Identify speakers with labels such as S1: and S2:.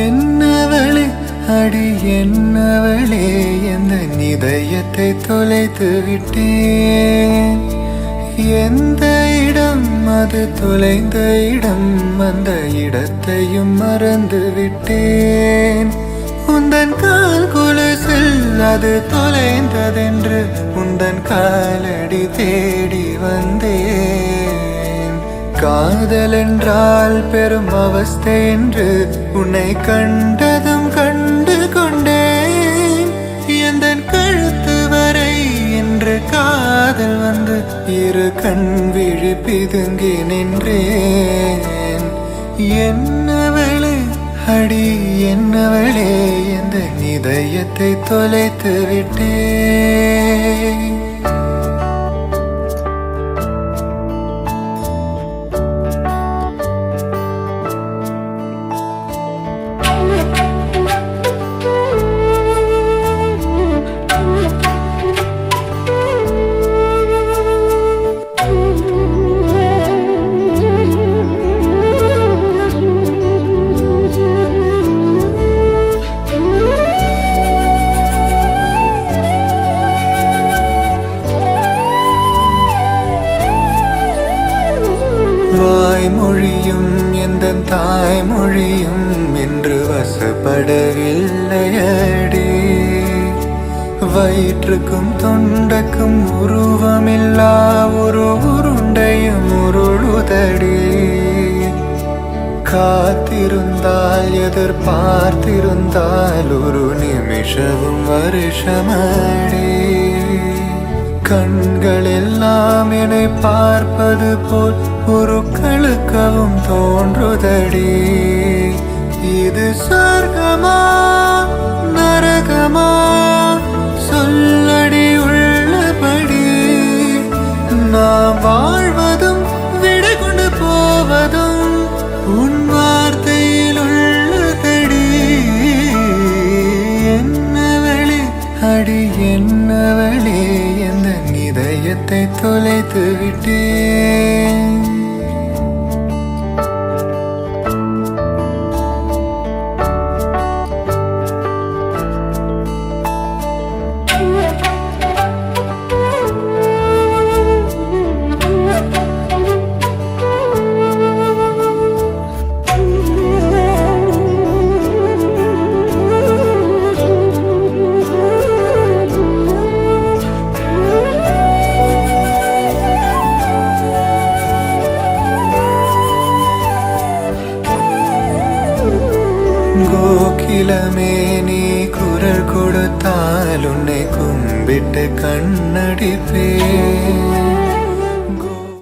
S1: என்னவளே அடி என்னவளே எந்த இதயத்தை தொலைத்து விட்டேன். எந்த இடம் அது தொலைந்த இடம், அந்த இடத்தையும் மறந்து விட்டேன். உந்தன் கால் கொலுசில் அது தொலைந்ததென்று உந்தன் காலடி தேடி வந்தேன். காதல் என்றால் பெரும் அவஸ்தை என்று உன்னை கண்டதும் கண்டு கொண்டேன். எந்தன் கழுத்து வரை என்று காதல் வந்து இரு கண் விழி பிதுங்கி நின்றேன். என்னவளே அடி என்னவளே எந்த இதயத்தை தொலைத்து விட்டேன். வாய்மொழியும் எந்த தாய்மொழியும் என்று வசப்படவில்லையடி. வயிற்றுக்கும் தொண்டக்கும் உருவமில்லா ஒரு உருண்டையும் உருளுதடி. காத்திருந்தால் எதிர்பார்த்திருந்தால் ஒரு நிமிஷமும் வருஷமடி. கண்கள் எல்லாம் என்னை பார்ப்பது போல் ஒரு கழுக்கவும் தோன்றுதடி. இது சொர்க்கமா நரகமா சொல்லடி உள்ளபடி. நான் வாழ்வதும் விடை கொண்டு போவதும் உன் வார்த்தையில் உள்ளதடி. என்னவளே அடி என்னவளே எந்த இதயத்தை தொலைத்து விட்டேன். கோகிலமே நீ குரல் கொடுத்தால் உன்னை கும்பிட்டு கண்ணடிப்பேன்.